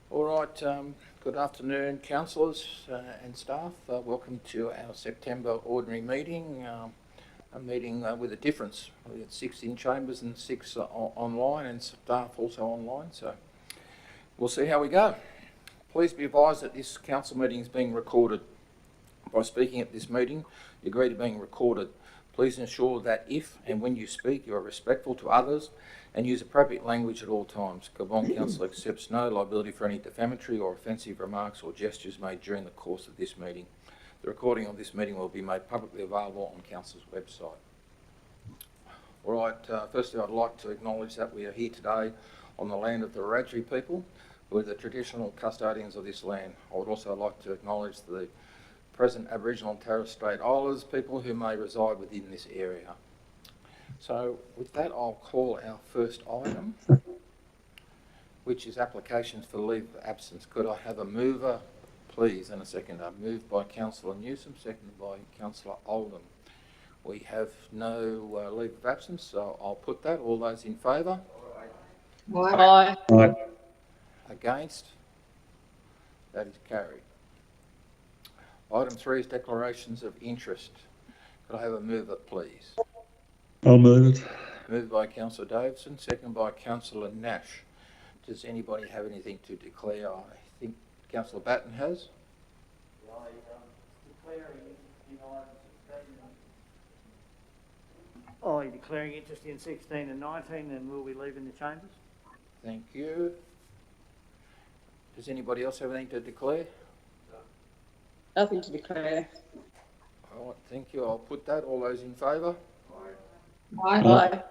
All right, good afternoon, councillors and staff. Welcome to our September ordinary meeting, a meeting with a difference. We've got 6 in chambers and 6 online, and staff also online, so we'll see how we go. Please be advised that this council meeting is being recorded. By speaking at this meeting, you agree to being recorded. Please ensure that if and when you speak, you are respectful to others and use appropriate language at all times. Gabon Council accepts no liability for any defamatory or offensive remarks or gestures made during the course of this meeting. The recording of this meeting will be made publicly available on Council's website. All right, firstly I'd like to acknowledge that we are here today on the land of the Wiradjuri people, who are the traditional custodians of this land. I would also like to acknowledge the present Aboriginal and Torres Strait Islanders people who may reside within this area. So with that, I'll call our first item, which is applications for leave of absence. Could I have a mover, please, and a seconder? Moved by Councillor Newsom, seconded by Councillor Oldham. We have no leave of absence, so I'll put that. All those in favour? Aye. Aye. Against? That is carried. Item 3 is declarations of interest. Could I have a mover, please? I'll move it. Moved by Councillor Davidson, seconded by Councillor Nash. Does anybody have anything to declare? I think Councillor Batten has. Declaring interest in 16 and 19, and we'll be leaving the chambers. Thank you. Does anybody else have anything to declare? Nothing to declare. All right, thank you. I'll put that. All those in favour? Aye.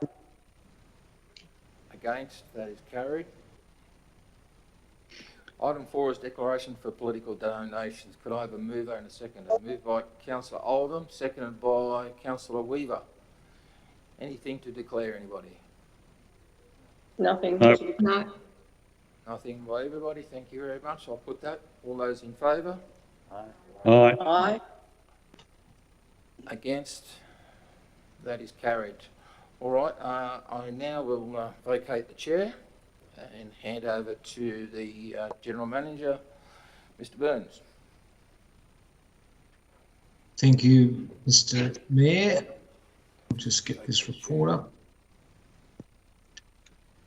Against? That is carried. Item 4 is declaration for political donations. Could I have a mover and a seconder? Moved by Councillor Oldham, seconded by Councillor Weaver. Anything to declare, anybody? Nothing. No. Nothing by everybody. Thank you very much. I'll put that. All those in favour? Aye. Aye. Against? That is carried. All right, I now will vacate the chair and hand over to the General Manager, Mr Burns. Thank you, Mr Mayor. I'll just get this report up.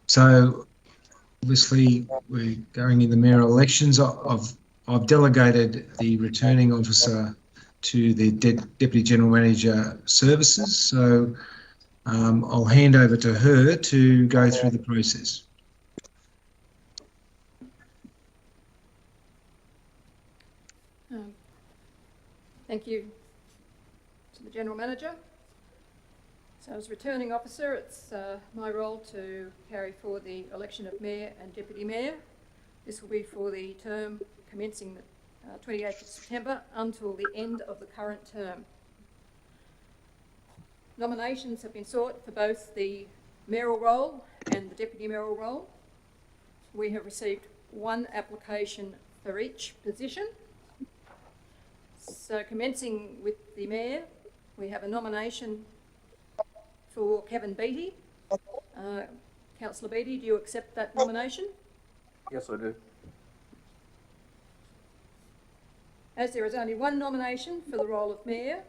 So, obviously, we're going in the mayoral elections. I've delegated the returning officer to the Deputy General Manager Services, so I'll hand over to her to go through the process. Thank you to the General Manager. So as returning officer, it's my role to carry forward the election of Mayor and Deputy Mayor. This will be for the term commencing the 28th of September until the end of the current term. Nominations have been sought for both the mayoral role and the deputy mayoral role. We have received one application for each position. So commencing with the mayor, we have a nomination for Kevin Beattie. Councillor Beattie, do you accept that nomination? Yes, I do. As there is only one nomination for the role of mayor,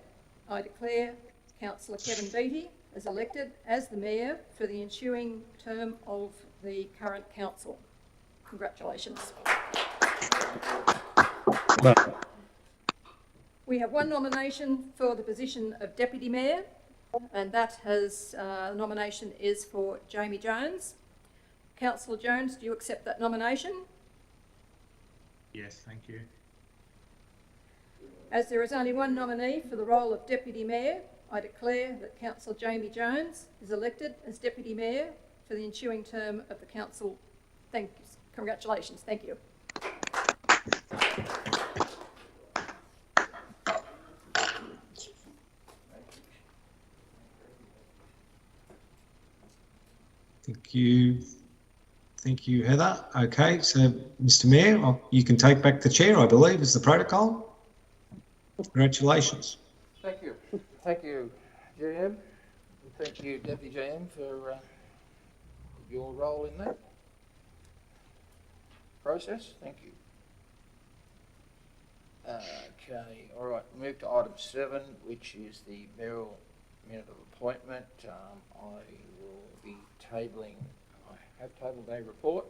I declare Councillor Kevin Beattie as elected as the mayor for the ensuing term of the current council. Congratulations. No. We have one nomination for the position of deputy mayor, and that nomination is for Jamie Jones. Councillor Jones, do you accept that nomination? Yes, thank you. As there is only one nominee for the role of deputy mayor, I declare that Councillor Jamie Jones is elected as deputy mayor for the ensuing term of the council. Thank you. Congratulations. Thank you. Thank you. Thank you, Heather. Okay, so Mr Mayor, you can take back the chair, I believe, is the protocol. Congratulations. Thank you. Thank you, GM. Thank you, Deputy GM, for your role in that. process. Thank you. Okay, all right, move to item 7, which is the mayoral minute of appointment. I will be tabling, I have tabled a report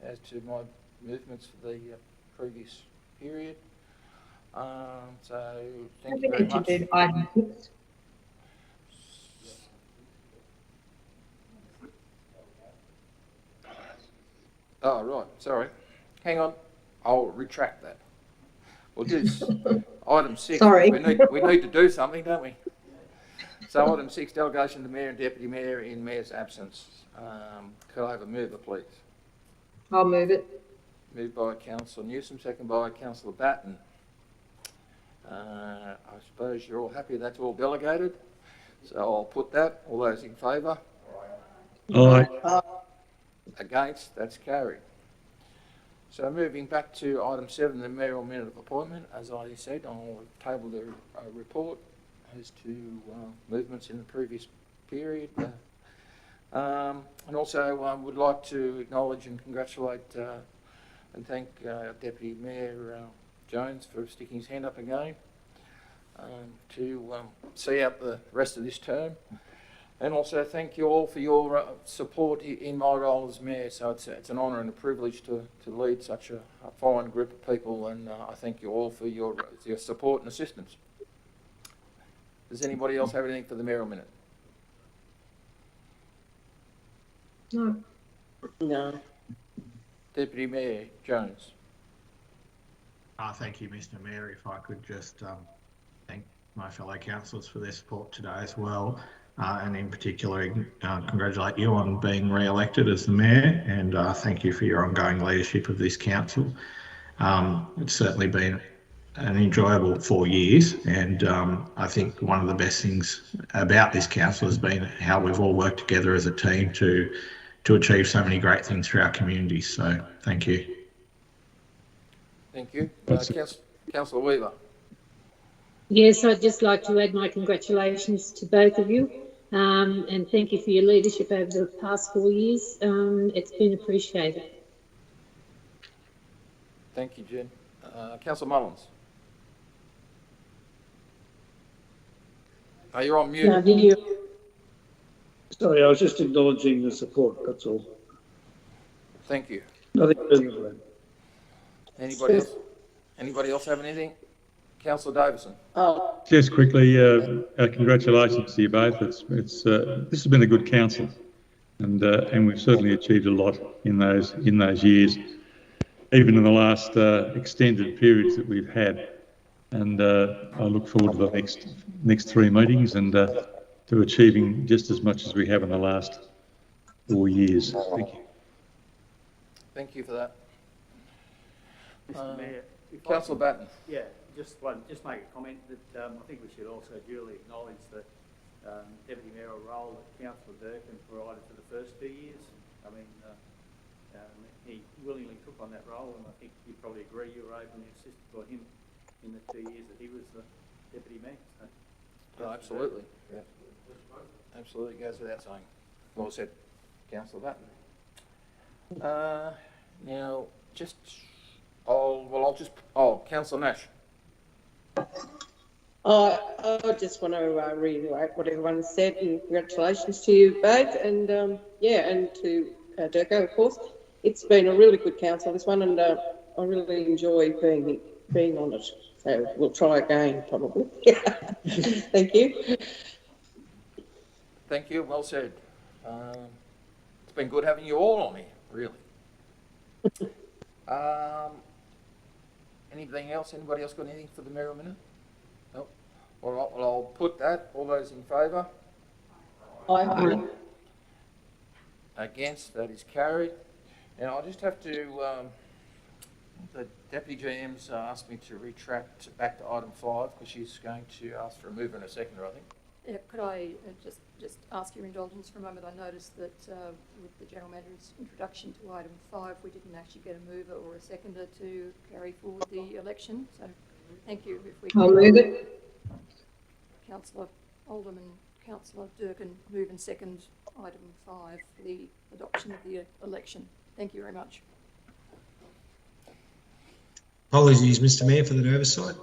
as to my movements for the previous period. So thank you very much. Item 6. Oh, right, sorry. Hang on, I'll retract that. We'll do item 6. Sorry. We need to do something, don't we? So item 6, delegation to Mayor and Deputy Mayor in Mayor's absence. Could I have a mover, please? I'll move it. Moved by Councillor Newsom, second by Councillor Batten. I suppose you're all happy that's all delegated. So I'll put that. All those in favour? Aye. Against? That's carried. So moving back to item 7, the mayoral minute of appointment. As I said, I'll table the report as to movements in the previous period. And also would like to acknowledge and congratulate and thank Deputy Mayor Jones for sticking his hand up again to see out the rest of this term. And also thank you all for your support in my role as Mayor. So it's an honour and a privilege to lead such a fine group of people, and I thank you all for your support and assistance. Does anybody else have anything for the mayoral minute? No. No. Deputy Mayor Jones. Thank you, Mr. Mayor. If I could just thank my fellow councillors for their support today as well, and in particular congratulate you on being re-elected as the Mayor, and thank you for your ongoing leadership of this council. It's certainly been an enjoyable 4 years, and I think one of the best things about this council has been how we've all worked together as a team to achieve so many great things for our communities. So thank you. Thank you. Councillor Weaver. Yes, I'd just like to add my congratulations to both of you, and thank you for your leadership over the past 4 years. It's been appreciated. Thank you, Jen. Councillor Mullins. Oh, you're on mute. Now, do you? Sorry, I was just acknowledging the support, that's all. Thank you. Nothing further than that. Anybody else? Anybody else have anything? Councillor Davison. Oh, Just quickly, congratulations to you both. This has been a good council, and we've certainly achieved a lot in those years, even in the last extended periods that we've had. And I look forward to the next 3 meetings and to achieving just as much as we have in the last 4 years. Thank you. Thank you for that. Mr. Mayor, if I Councillor Batten. Yeah, just make a comment that I think we should also duly acknowledge the deputy mayoral role that Councillor Durkin provided for the first 2 years. I mean, he willingly took on that role, and I think you probably agree you were able to assist for him in the 2 years that he was the deputy mayor. So. Oh, absolutely. Yeah. Absolutely goes without saying. Well said, Councillor Batten. Now, Councillor Nash. I just want to reiterate what everyone said, and congratulations to you both, and and to Durko, of course. It's been a really good council, this one, and I really enjoy being on it. So we'll try again, probably. Thank you. Thank you. Well said. It's been good having you all on here, really. Anything else? Anybody else got anything for the mayoral minute? No. All right. Well, I'll put that. All those in favour? Aye. Against? That is carried. Now I'll just have to. The Deputy GM's asked me to retract back to item 5 because she's going to ask for a mover and a seconder, I think. Yeah, could I just ask your indulgence for a moment? I noticed that with the General Manager's introduction to item 5, we didn't actually get a mover or a seconder to carry forward the election. So thank you. If we I'll move it. Councillor Oldham and Councillor Durkin move and second item 5 for the adoption of the election. Thank you very much. Apologies, Mr Mayor, for that oversight.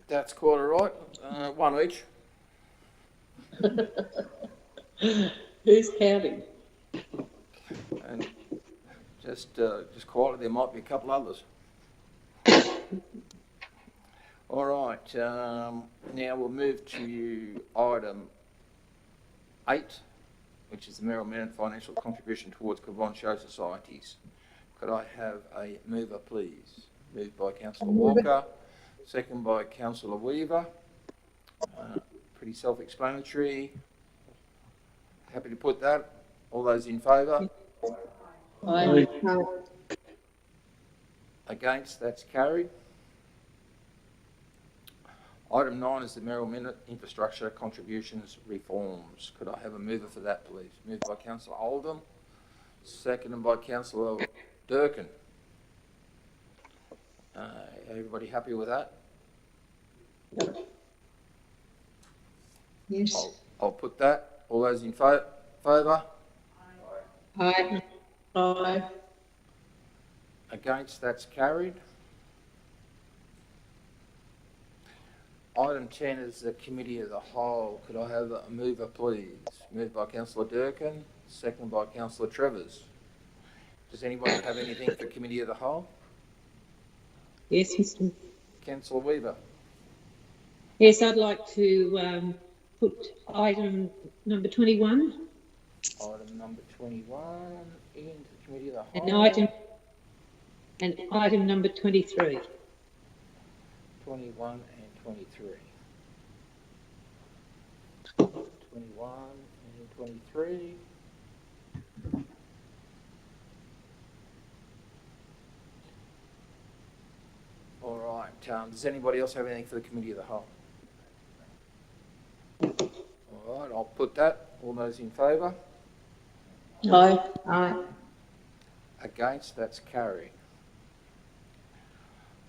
That's quite all right. One each. Who's counting? And just quietly, there might be a couple others. All right, now we'll move to item 8, which is the Merrill Minute financial contribution towards Cabron Show Societies. Could I have a mover, please? Moved by Councillor Walker, second by Councillor Weaver. Pretty self-explanatory. Happy to put that. All those in favour? Aye. Against? That's carried. Item 9 is the Merrill Minute infrastructure contributions reforms. Could I have a mover for that, please? Moved by Councillor Oldham, seconded by Councillor Durkin. Everybody happy with that? Yes. I'll put that. All those in favour? Aye. Aye. Against? That's carried. Item 10 is the Committee of the Whole. Could I have a mover, please? Moved by Councillor Durkin, seconded by Councillor Trevors. Does anybody have anything for Committee of the Whole? Yes, Mr. Councillor Weaver. Yes, I'd like to put item number 21 Item number 21 into the Committee of the and Whole. item number 23. 21 and 23. 21 and 23. All right. Does anybody else have anything for the Committee of the Whole? All right, I'll put that. All those in favour? Aye. Aye. Against? That's carried.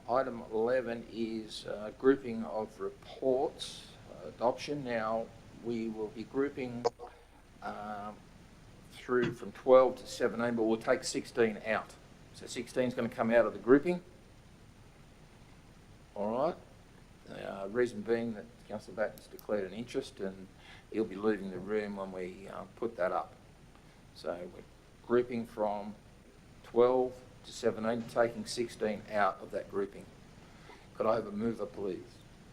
Item 11 is grouping of reports, adoption. Now, we will be grouping through from 12 to 17, but we'll take 16 out. So 16 is going to come out of the grouping. All right. Reason being that Councillor Batten's declared an interest and he'll be leaving the room when we put that up. So we're grouping from 12 to 17, taking 16 out of that grouping. Could I have a mover, please?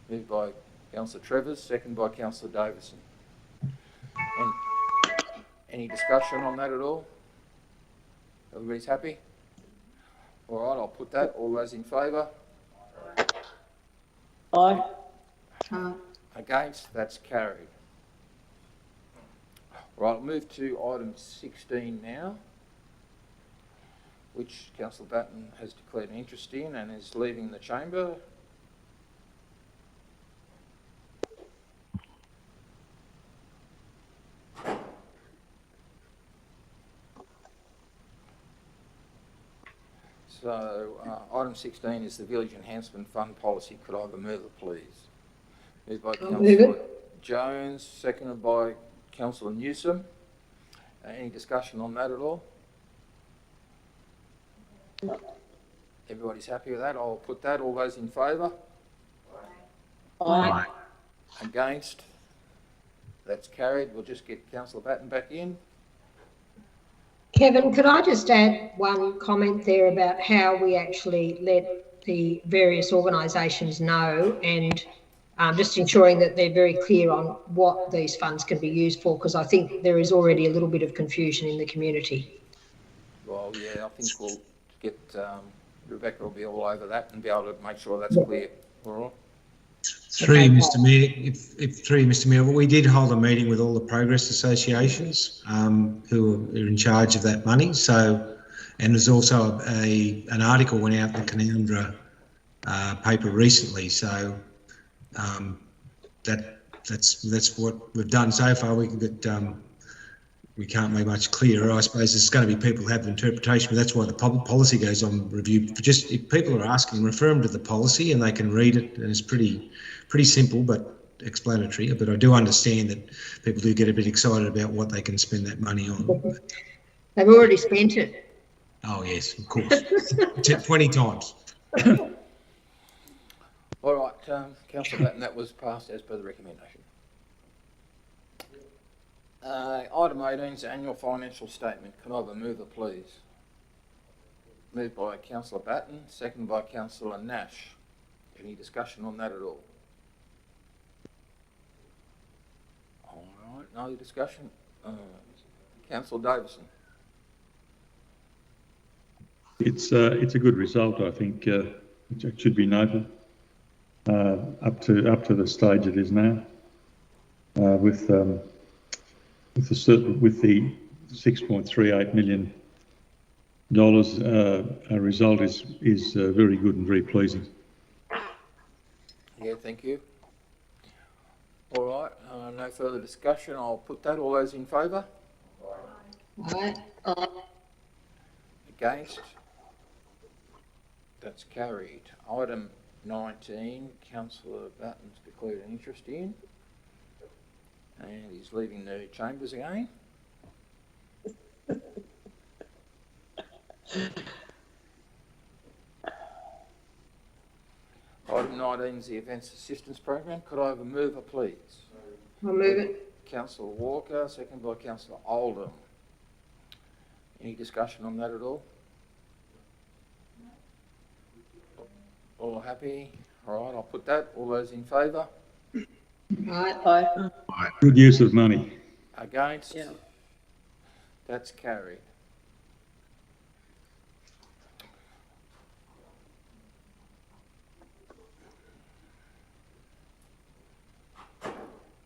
Moved by Councillor Trevors, second by Councillor Davison. And any discussion on that at all? Everybody's happy? All right, I'll put that. All those in favour? Aye. Against? That's carried. Right, I'll move to item 16 now, which Councillor Batten has declared an interest in and is leaving the chamber. So, item 16 is the Village Enhancement Fund Policy. Could I have a mover, please? Moved by Councillor Jones, seconded by Councillor Newsom. Any discussion on that at all? No. Everybody's happy with that? I'll put that. All those in favour? Aye. Against? That's carried. We'll just get Councillor Batten back in. Kevin, could I just add one comment there about how we actually let the various organisations know and just ensuring that they're very clear on what these funds can be used for, because I think there is already a little bit of confusion in the community. Well, yeah, I think we'll get, Rebecca will be all over that and be able to make sure that's clear. All right. Through you, Mr Mayor, through you, Mr Mayor, we did hold a meeting with all the progress associations who are in charge of that money. So, and there's also an article went out in the Canowindra paper recently. So that's what we've done so far. We can't make much clearer. I suppose there's going to be people who have interpretation, but that's why the policy goes on review. Just if people are asking, refer them to the policy and they can read it, and it's pretty simple but explanatory. But I do understand that people do get a bit excited about what they can spend that money on. They've already spent it. Oh yes, of course, 20 times. Councillor Batten, that was passed as per the recommendation. Item 18 is annual financial statement. Can I have a mover, please? Moved by Councillor Batten, seconded by Councillor Nash. Any discussion on that at all? All right, no discussion. Councillor Davison. It's a good result, I think. It should be noted. Up to the stage it is now, with the $6.38 million result is very good and very pleasing. Yeah, thank you. All right, no further discussion. I'll put that. All those in favour? Aye. Against? That's carried. Item 19, Councillor Batten's declared an interest in, and he's leaving the chambers again. Item 19 is the Events Assistance Program. Could I have a mover, please? I'll move it. Councillor Walker, second by Councillor Oldham. Any discussion on that at all? All happy? All right, I'll put that. All those in favour? Aye. Good use of money. Against? Yeah. That's carried.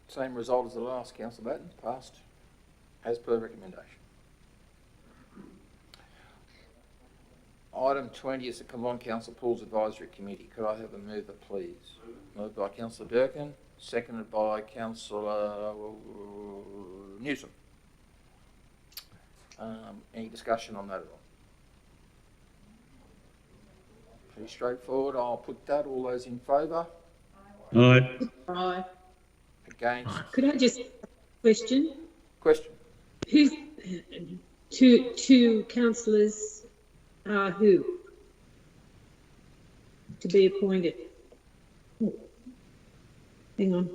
Same result as the last, Councillor Batten, passed as per recommendation. Item 20 is the Combined Council Pools Advisory Committee. Could I have a mover, please? Moved by Councillor Durkin, seconded by Councillor Newsom. Any discussion on that at all? Pretty straightforward. I'll put that. All those in favour? Aye. Aye. Against? Could I just question? Question? Who's two councillors are who to be appointed? Oh, hang on.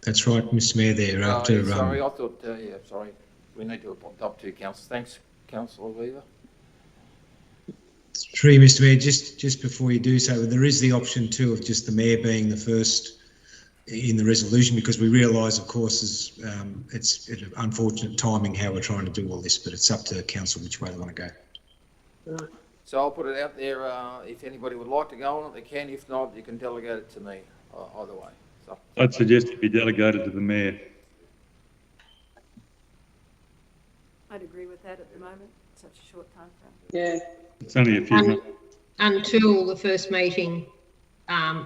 That's right, Mr Mayor, there after... yeah, sorry, I thought, yeah, sorry. We need to adopt two councillors. Thanks, Councillor Weaver. Three, Mr Mayor, just before you do so, there is the option too of just the Mayor being the first in the resolution, because we realise, of course, it's unfortunate timing how we're trying to do all this, but it's up to council which way they want to go. Right. So I'll put it out there. If anybody would like to go on it, they can. If not, you can delegate it to me. Either way. So. I'd suggest it be delegated to the Mayor. I'd agree with that at the moment, such a short time frame. Yeah. It's only a few months. Until the first meeting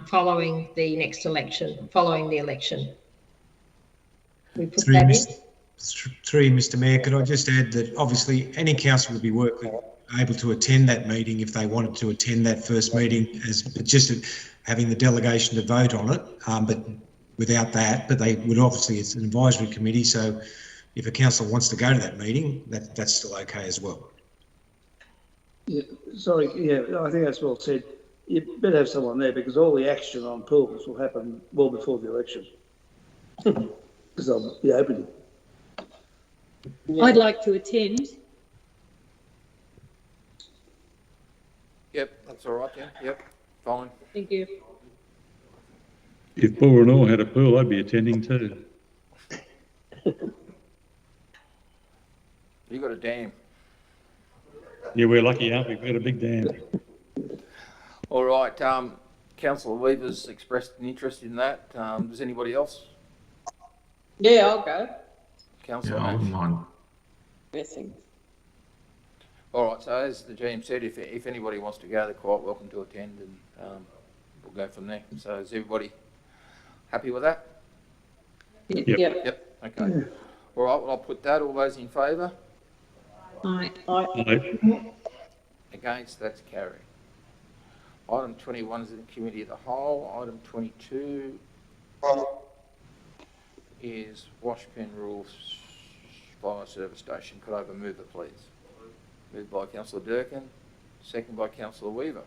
following the next election, following the election. We put Three, that in. Mr Mayor, could I just add that obviously any council would be able to attend that meeting if they wanted to attend that first meeting, as just having the delegation to vote on it, but without that, but they would obviously, it's an advisory committee, so if a council wants to go to that meeting, that's still okay as well. Yeah, sorry, yeah, I think that's well said. You better have someone there, because all the action on pools will happen well before the election. Because I'll be opening. Yeah. I'd like to attend. Yep, that's all right then. Yep, fine. Thank you. If Boranor had a pool, I'd be attending too. You got a dam. Yeah, we're lucky, aren't we? We've got a big dam. All right. Councillor Weaver's expressed an interest in that. Does anybody else? Yeah, I'll go. Councillor Yeah, I Nash? wouldn't mind. Missing. All right, so as the GM said, if anybody wants to go, they're quite welcome to attend, and we'll go from there. So is everybody happy with that? Yep. Yep, okay. All right, well, I'll put that. All those in favour? Aye. Aye. Against? That's carried. Item 21 is the Committee of the Whole. Item 22 is Washpen Rules Fire Service Station. Could I have a mover, please? Moved by Councillor Durkin, second by Councillor Weaver.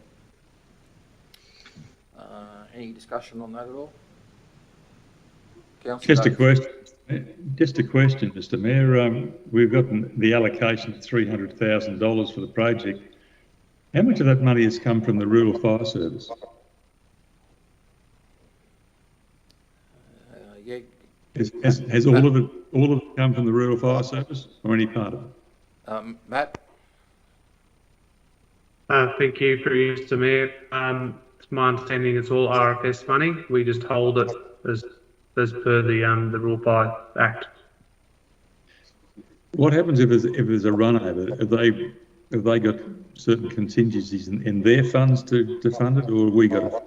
Any discussion on that at all? Just a Davis. question. Just a question, Mr. Mayor. We've got the allocation of $300,000 for the project. How much of that money has come from the Rural Fire Service? Yeah, Has all of it come from the Rural Fire Service, or any part of it? Matt? Thank you, through you, Mr. Mayor. It's my understanding it's all RFS money. We just hold it as per the Rural Fire Act. What happens if there's a run over? Have they got certain contingencies in their funds to fund it, or have we got it?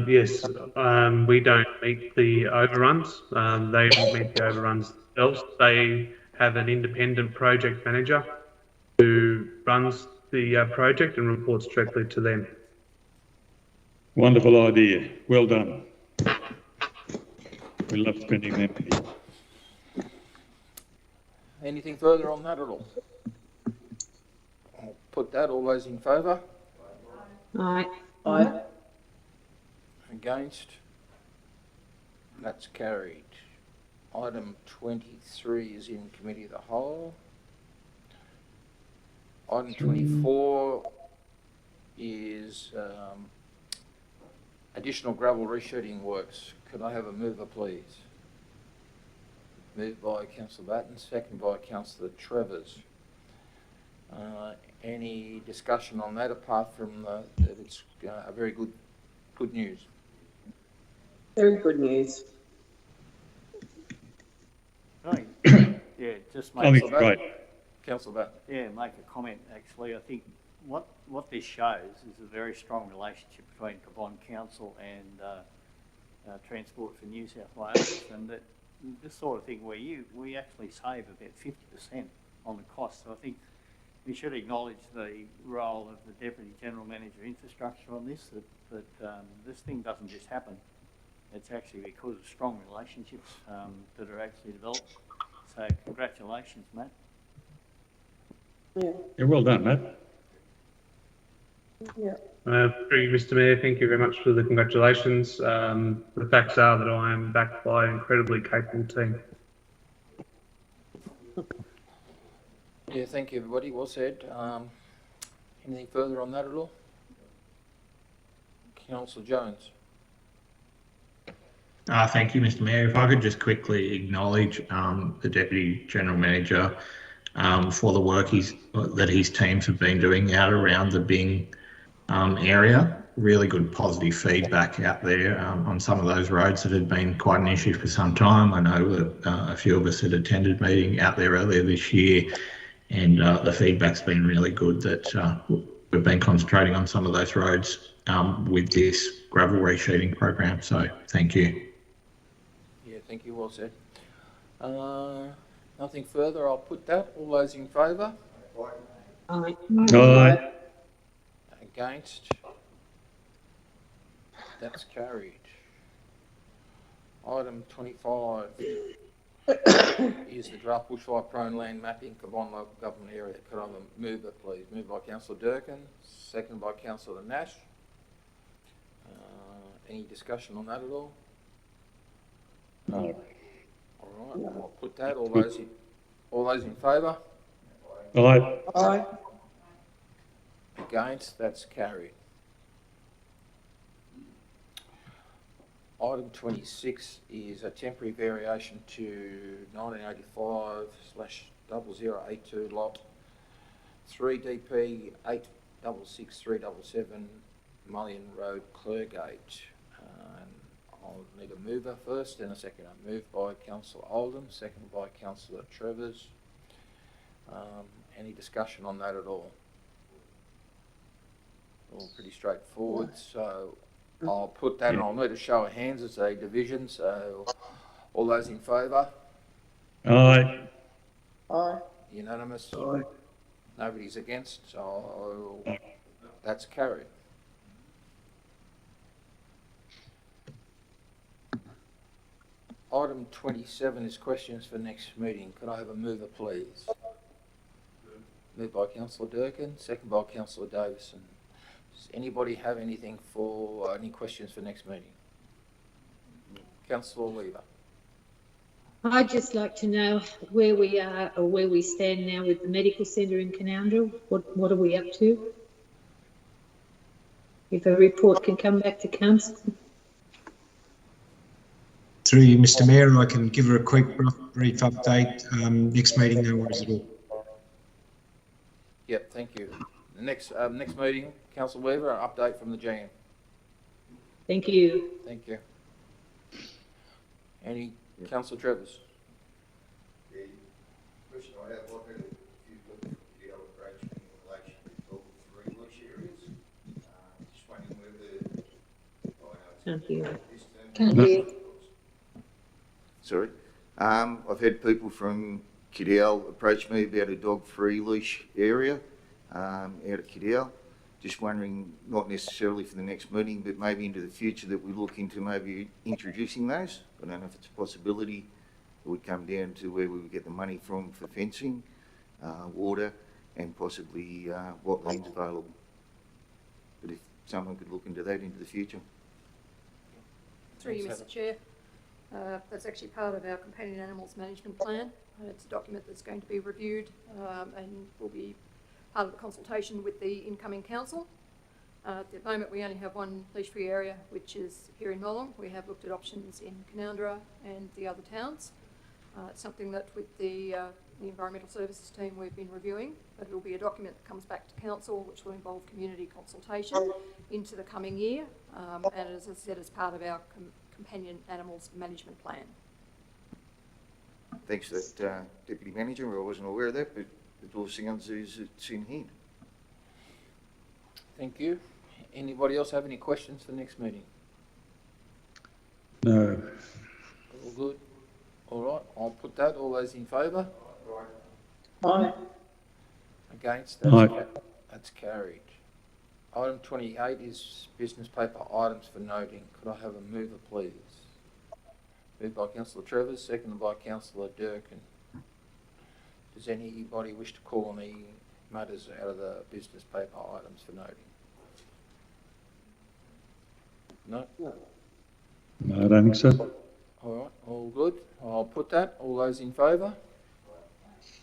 Yes, we don't meet the overruns. They don't meet the overruns themselves. They have an independent project manager who runs the project and reports directly to them. Wonderful idea. Well done. We love spending them here. Anything further on that at all? I'll put that. All those in favour? Aye. Aye. Against? That's carried. Item 23 is in Committee of the Whole. Item 24 is additional gravel reshedding works. Could I have a mover, please? Moved by Councillor Batten, second by Councillor Travers. Any discussion on that apart from that it's a very good news? Very good news. Right. Yeah, just I make, think it's great. Councillor Batten. yeah, make a comment actually. I think what this shows is a very strong relationship between Cabonne Council and Transport for New South Wales, and that this sort of thing where we actually save about 50% on the cost. So I think we should acknowledge the role of the Deputy General Manager Infrastructure on this, that this thing doesn't just happen. It's actually because of strong relationships that are actually developed. So congratulations, Matt. Yeah. Yeah, well done, Matt. Yeah. Through you, Mr. Mayor, thank you very much for the congratulations. The facts are that I am backed by an incredibly capable team. Yeah, thank you, everybody. Well said. Anything further on that at all? Councillor Jones. Thank you, Mr. Mayor. If I could just quickly acknowledge the Deputy General Manager for the work that his teams have been doing out around the Bing area. Really good positive feedback out there on some of those roads that had been quite an issue for some time. I know that a few of us had attended meeting out there earlier this year, and the feedback's been really good that we've been concentrating on some of those roads with this gravel reshedding program. So thank you. Yeah, thank you. Well said. Nothing further. I'll put that. All those in favour? Aye. Aye. Against? That's carried. Item 25 is the draft bushfire prone land mapping Cabonne local government area. Could I have a mover, please? Moved by Councillor Durkin, second by Councillor Nash. Any discussion on that at all? No. All right, I'll put that. All those in favour? Aye. Aye. Against? That's carried. Item 26 is a temporary variation to 1985/0082 lot 3DP 866377 Mullion Road, Clergate. I'll need a mover first and a second. Moved by Councillor Oldham, seconded by Councillor Travers. Any discussion on that at all? All pretty straightforward. So I'll put that, and I'll need a show of hands as a division. So all those in favour? Aye. Aye. Unanimous? Aye. Nobody's against, so that's carried. Item 27 is questions for next meeting. Could I have a mover, please? Moved by Councillor Durkin, second by Councillor Davison. Does anybody have anything for, any questions for next meeting? Councillor Weaver. I'd just like to know where we are or where we stand now with the medical centre in Canowindra. What are we up to? If a report can come back to council. Through you, Mr Mayor, I can give her a quick brief update. Next meeting, no worries at all. Yep, thank you. The next meeting, Councillor Weaver, an update from the GM. Thank you. Thank you. Any, Councillor Travers? The question I have, I've had a few people from the other approach in relation to all three bush areas. Just wondering whether, Can't hear. Can't hear. Sorry. I've had people from Cadell approach me about a dog-free leash area out of Cadell. Just wondering, not necessarily for the next meeting, but maybe into the future that we look into maybe introducing those. I don't know if it's a possibility. It would come down to where we would get the money from for fencing, water, and possibly what land's available. But if someone could look into that into the future. Through you, Mr Chair. That's actually part of our companion animals management plan. It's a document that's going to be reviewed and will be part of the consultation with the incoming council. At the moment, we only have one leash-free area, which is here in Molong. We have looked at options in Canowindra and the other towns. It's something that with the Environmental Services team we've been reviewing, but it will be a document that comes back to council, which will involve community consultation into the coming year, and as I said, as part of our companion animals management plan. Thanks for that, Deputy Manager. I wasn't aware of that, but it all sounds as it's in hand. Thank you. Anybody else have any questions for the next meeting? No. All good? All right, I'll put that. All those in favour? Aye. Against? Aye. That's carried. Item 28 is business paper items for noting. Could I have a mover, please? Moved by Councillor Travers, seconded by Councillor Durkin. Does anybody wish to call any matters out of the business paper items for noting? No? No, I don't think so. All right, all good. I'll put that. All those in favour?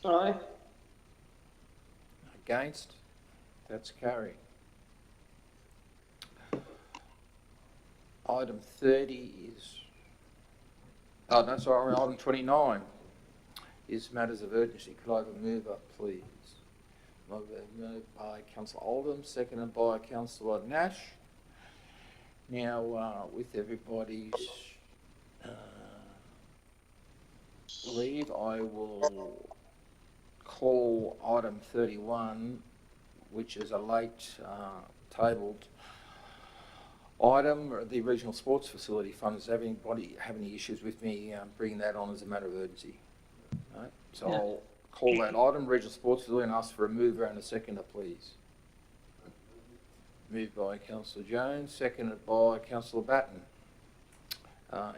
Aye. Against? That's carried. Item 30 is, oh no, sorry, item 29 is matters of urgency. Could I have a mover, please? Moved by Councillor Oldham, seconded by Councillor Nash. Now, with everybody's leave, I will call item 31, which is a late tabled item. The Regional Sports Facility Fund. Does anybody have any issues with me bringing that on as a matter of urgency? No? So yeah. I'll call that item, Regional Sports Facility, and ask for a mover and a seconder, please. Moved by Councillor Jones, seconded by Councillor Batten.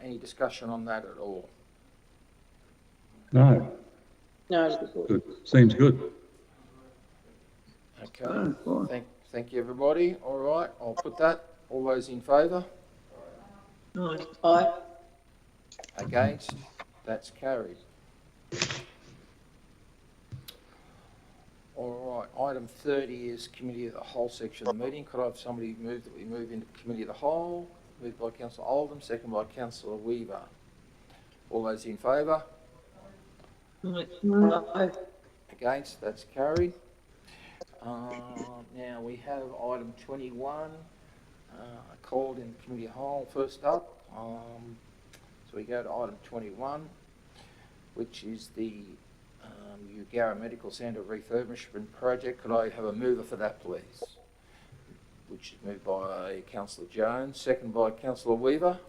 Any discussion on that at all? No. No. Good. Seems good. Okay. Thank you, everybody. All right, I'll put that. All those in favour? Aye. Aye. Against? That's carried. All right, item 30 is Committee of the Whole section of the meeting. Could I have somebody move that we move into Committee of the Whole? Moved by Councillor Oldham, second by Councillor Weaver. All those in favour? Aye. Against? That's carried. Now we have item 21, called in Committee of the Whole first up. So we go to item 21, which is the Eugara Medical Centre refurbishment project. Could I have a mover for that, please? Which is moved by Councillor Jones, second by Councillor Weaver.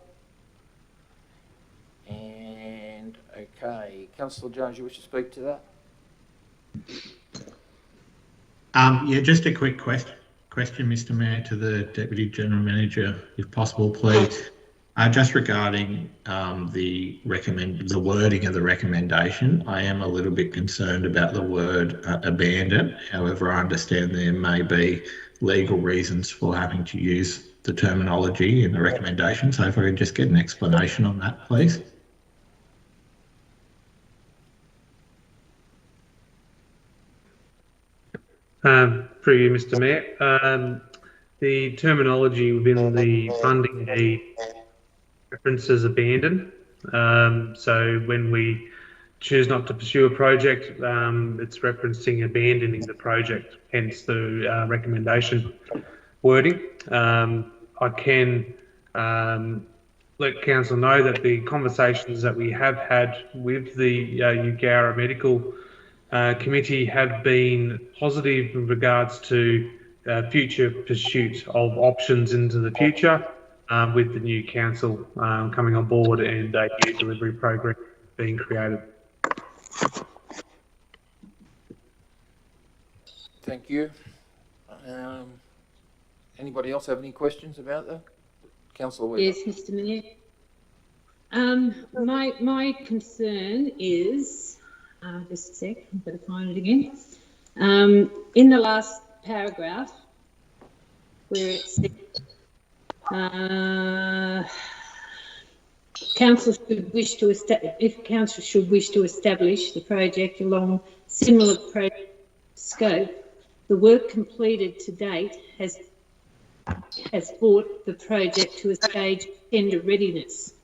And, okay, Councillor Jones, you wish to speak to that? Yeah, just a quick question, Mr. Mayor, to the Deputy General Manager, if possible, please. Just regarding the wording of the recommendation, I am a little bit concerned about the word abandon. However, I understand there may be legal reasons for having to use the terminology in the recommendation. So if I could just get an explanation on that, please. Through you, Mr. Mayor. The terminology within the funding need references abandon. So when we choose not to pursue a project, it's referencing abandoning the project, hence the recommendation wording. I can let Council know that the conversations that we have had with the Eugowra Medical Committee have been positive in regards to future pursuit of options into the future with the new council coming on board and a new delivery program being created. Thank you. Anybody else have any questions about that? Councillor Weaver. Yes, Mr. Mayor. My concern is, just a sec, I've got to find it again. In the last paragraph, where it says, council should wish to establish the project along similar project scope, the work completed to date has brought the project to a stage of tender readiness.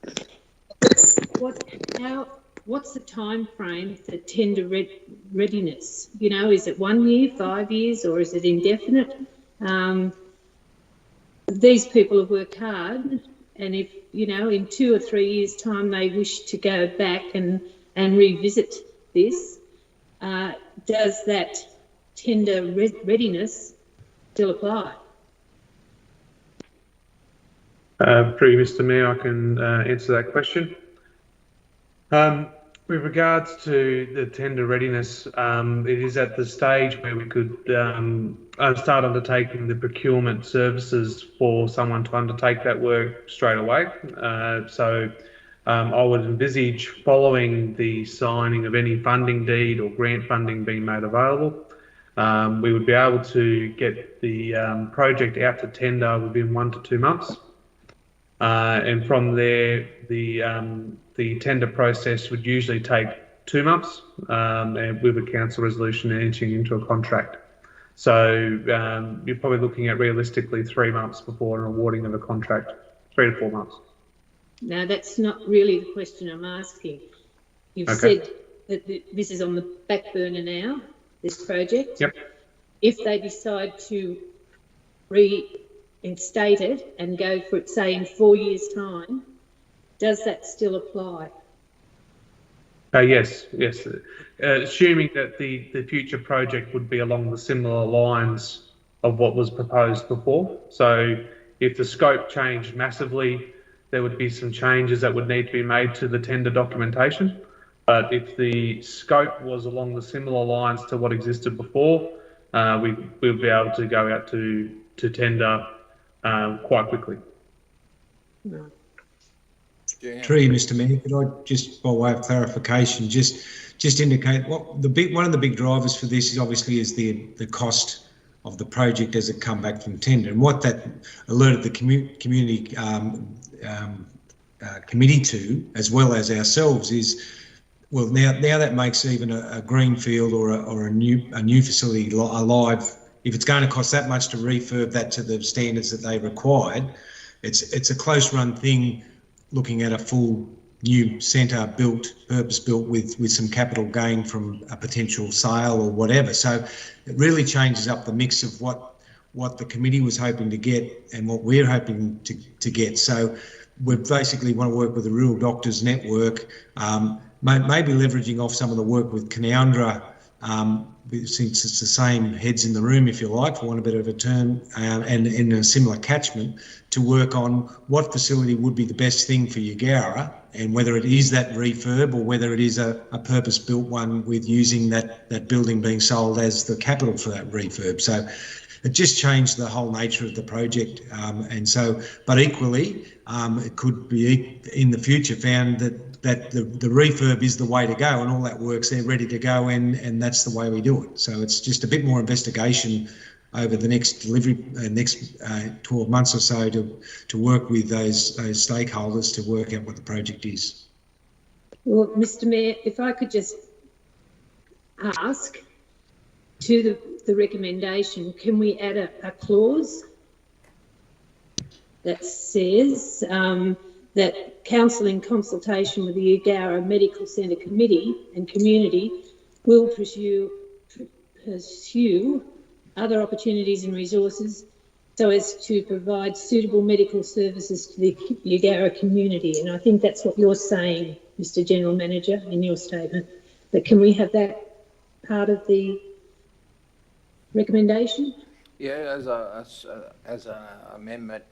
What's the time frame for tender readiness? You know, is it 1 year, 5 years, or is it indefinite? These people have worked hard, and if, you know, in 2 or 3 years' time they wish to go back and revisit this, does that tender readiness still apply? Through you, Mr. Mayor, I can answer that question. With regards to the tender readiness, it is at the stage where we could start undertaking the procurement services for someone to undertake that work straight away. I would envisage, following the signing of any funding deed or grant funding being made available, we would be able to get the project out to tender within 1 to 2 months. And from there, the tender process would usually take 2 months, and with a council resolution entering into a contract. So you're probably looking at realistically 3 months before an awarding of a contract, 3 to 4 months. No, that's not really the question I'm asking. You've said that this is on the back burner now, this project. Yep. If they decide to reinstate it and go for it, say, in 4 years' time, does that still apply? Yes. Assuming that the future project would be along the similar lines of what was proposed before. So if the scope changed massively, there would be some changes that would need to be made to the tender documentation. But if the scope was along the similar lines to what existed before, we'll be able to go out to tender quite quickly. No. Through you, Mr. Mayor, could I just, by way of clarification, just indicate what one of the big drivers for this is obviously the cost of the project as it come back from tender, and what that alerted the community committee to, as well as ourselves, is, well, now that makes even a greenfield or a new facility alive. If it's going to cost that much to refurb that to the standards that they required, it's a close run thing. Looking at a full new centre purpose-built with some capital gain from a potential sale or whatever. So it really changes up the mix of what the committee was hoping to get and what we're hoping to get. So we basically want to work with the Rural Doctors Network, maybe leveraging off some of the work with Canoundra, since it's the same heads in the room, if you like, for want of a bit of a term, and in a similar catchment, to work on what facility would be the best thing for Eugowra, and whether it is that refurb or whether it is a purpose-built one with using that building being sold as the capital for that refurb. So it just changed the whole nature of the project. But equally, it could be in the future found that the refurb is the way to go, and all that work's there ready to go, and that's the way we do it. So it's just a bit more investigation over the next 12 months or so to work with those stakeholders to work out what the project is. Well, Mr Mayor, if I could just ask to the recommendation, can we add a clause that says that council in consultation with the Eugowra Medical Centre Committee and community will pursue other opportunities and resources so as to provide suitable medical services to the Eugowra community? And I think that's what you're saying, Mr General Manager, in your statement. But can we have that part of the recommendation? Yeah, as an amendment,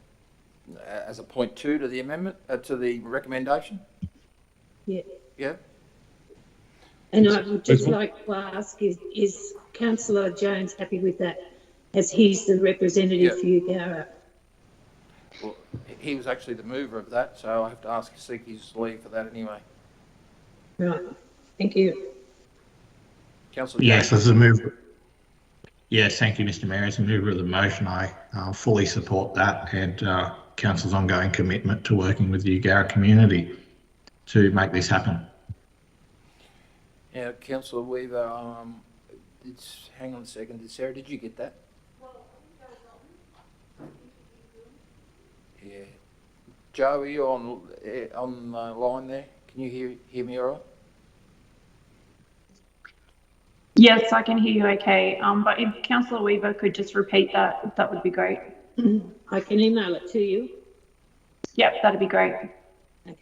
as a point 2 to the amendment, to the recommendation. Yeah. Yeah. And I would just like to ask, is Councillor Jones happy with that, as he's the representative for Eugowra? Well, he was actually the mover of that, so I have to seek his leave for that anyway. Right. Thank you. Councillor Yes, Jones. as a mover. Yes, thank you, Mr Mayor. As a mover of the motion, I fully support that and Council's ongoing commitment to working with the Eugowra community to make this happen. Yeah, Councillor Weaver, hang on a second. Sarah, did you get that? Yeah. Joe, are you on the line there? Can you hear me all right? Yes, I can hear you okay. But if Councillor Weaver could just repeat that, that would be great. I can email it to you. Yep, that'd be great. Okay.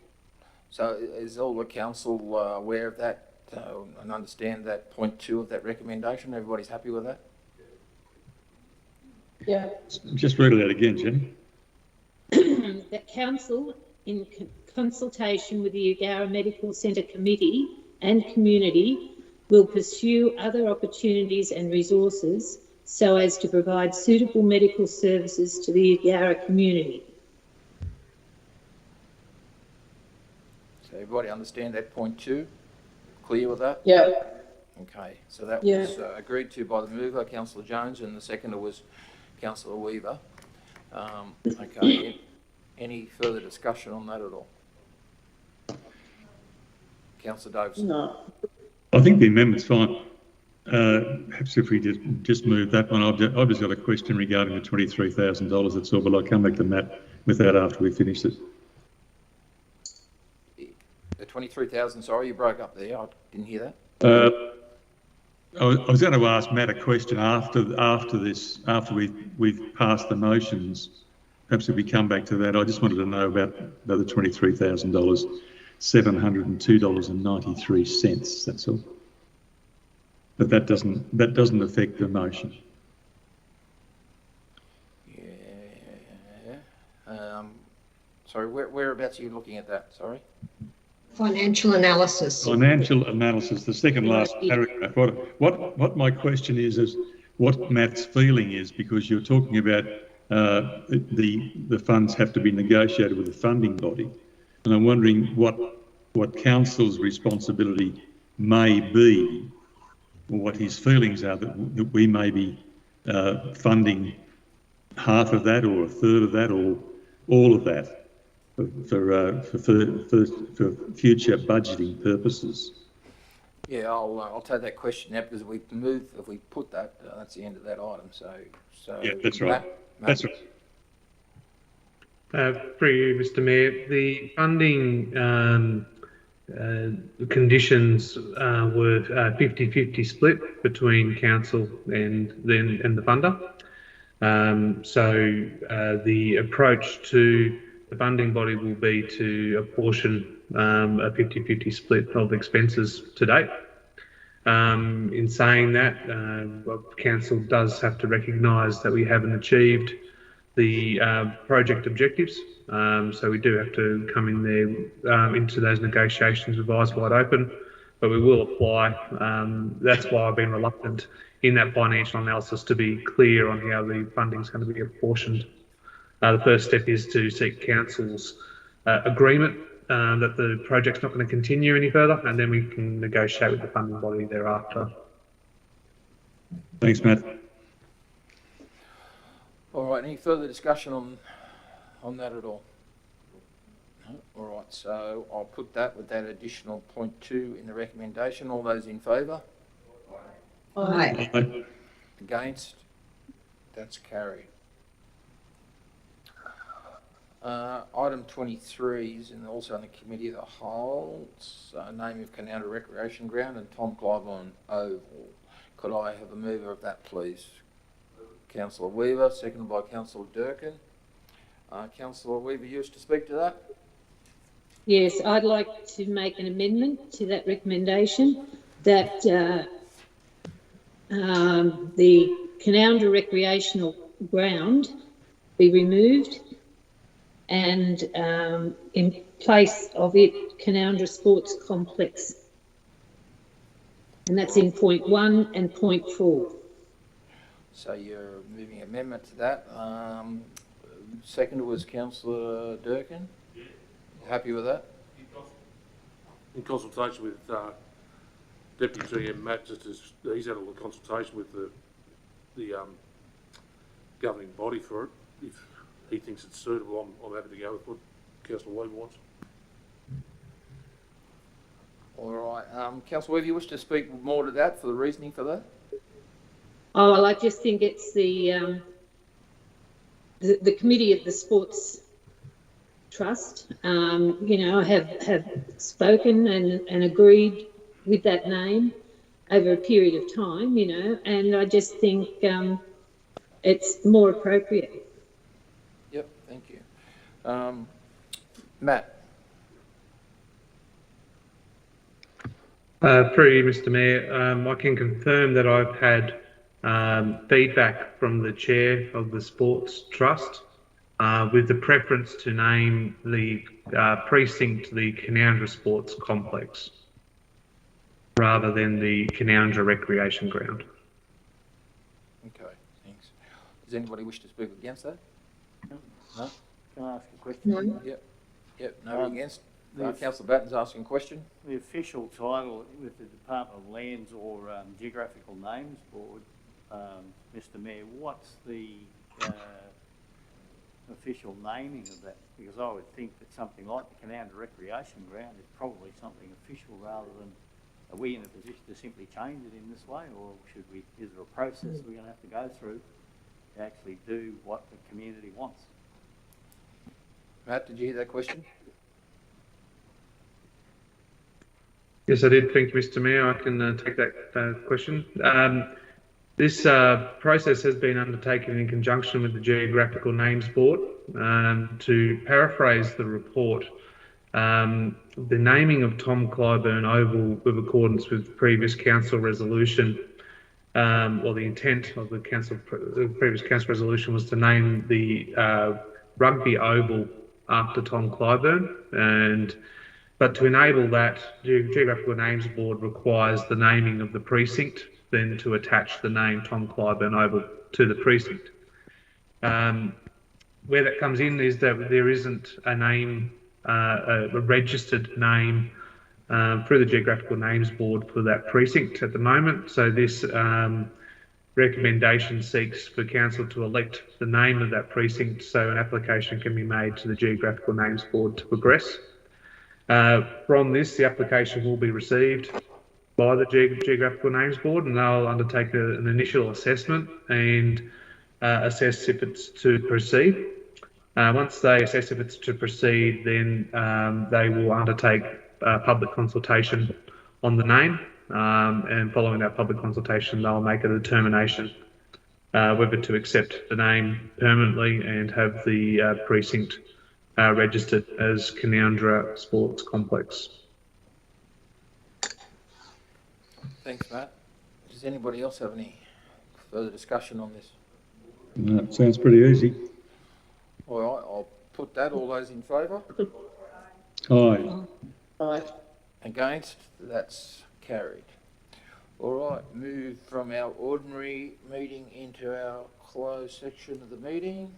So is all the council aware of that and understand that point 2 of that recommendation? Everybody's happy with that? Yeah. Just read it out again, Jenny. That council, in consultation with the Eugowra Medical Centre Committee and community, will pursue other opportunities and resources so as to provide suitable medical services to the Eugowra community. So everybody understand that point 2? Clear with that? Yeah. Okay, so that Yeah. was agreed to by the mover, Councillor Jones, and the seconder was Councillor Weaver. Okay, any further discussion on that at all? Councillor Davis? No. I think the amendment's fine. Perhaps if we just move that one. I've just got a question regarding the $23,000. That's all, but I'll come back to Matt with that after we finish it. The 23,000, sorry, you broke up there. I didn't hear that. I was going to ask Matt a question after we've passed the motions. Perhaps if we come back to that, I just wanted to know about the $23,000, $702.93. That's all. But that doesn't affect the motion. Yeah. Sorry, whereabouts are you looking at that? Sorry. Financial analysis. Financial analysis, the second last paragraph. What my question is what Matt's feeling is, because you're talking about the funds have to be negotiated with the funding body, and I'm wondering what council's responsibility may be, or what his feelings are that we may be funding half of that, or a third of that, or all of that for future budgeting purposes. Yeah, I'll take that question now, because if we put that, that's the end of that item. So yeah, that's right. Matt. That's right. Through you, Mr. Mayor, the funding conditions were 50-50 split between council and the funder. So the approach to the funding body will be to apportion a 50-50 split of expenses to date. In saying that, council does have to recognise that we haven't achieved the project objectives. So we do have to come in there into those negotiations with eyes wide open, but we will apply. That's why I've been reluctant in that financial analysis to be clear on how the funding is going to be apportioned. The first step is to seek council's agreement that the project's not going to continue any further, and then we can negotiate with the funding body thereafter. Thanks, Matt. right, any further discussion on that at all? No? All right, so I'll put that with that additional point 2 in the recommendation. All those in favour? Aye. Aye. Against? That's carried. Item 23 is also on the Committee of the Whole. Name of Canowindra Recreation Ground and Tom Clyburn Oval. Could I have a mover of that, please? Councillor Weaver, seconded by Councillor Durkin. Councillor Weaver, you wish to speak to that? Yes, I'd like to make an amendment to that recommendation that the Canowindra Recreational Ground be removed and in place of it, Canowindra Sports Complex. And that's in point 1 and point 4. So you're moving amendment to that. Second was Councillor Durkin. Happy with that? In consultation with Deputy GM Matt, just as he's had a little consultation with the governing body for it. If he thinks it's suitable, I'm happy to go with what Councillor Weaver wants. All right. Councillor Weaver, you wish to speak more to that for the reasoning for that? Oh, well, I just think it's the committee of the Sports Trust, you know, have spoken and agreed with that name over a period of time, you know, and I just think it's more appropriate. Yep, thank you. Matt. Through you, Mr. Mayor, I can confirm that I've had feedback from the chair of the Sports Trust with the preference to name the precinct the Canowindra Sports Complex rather than the Canowindra Recreation Ground. Okay, thanks. Does anybody wish to speak against that? No? Can I ask a question? No. Yep, nobody against? Councillor Batten's asking a question. The official title with the Department of Lands or Geographical Names Board, Mr. Mayor, what's the official naming of that? Because I would think that something like the Canowindra Recreation Ground is probably something official rather than, are we in a position to simply change it in this way, or should we, is there a process we're going to have to go through to actually do what the community wants? Matt, did you hear that question? Yes, I did. Thank you, Mr. Mayor. I can take that question. This process has been undertaken in conjunction with the Geographical Names Board. To paraphrase the report, the naming of Tom Clyburn Oval with accordance with previous council resolution, or the intent of the previous council resolution was to name the Rugby Oval after Tom Clyburn, but to enable that, Geographical Names Board requires the naming of the precinct, then to attach the name Tom Clyburn Oval to the precinct. Where that comes in is that there isn't a name, a registered name through the Geographical Names Board for that precinct at the moment. So this recommendation seeks for council to elect the name of that precinct so an application can be made to the Geographical Names Board to progress. From this, the application will be received by the Geographical Names Board, and they'll undertake an initial assessment and assess if it's to proceed. Once they assess if it's to proceed, then they will undertake public consultation on the name, and following that public consultation, they'll make a determination whether to accept the name permanently and have the precinct registered as Canowindra Sports Complex. Thanks, Matt. Does anybody else have any further discussion on this? No, it sounds pretty easy. All right, I'll put that. All those in favour? Aye. Aye. Against? That's carried. All right, move from our ordinary meeting into our closed section of the meeting.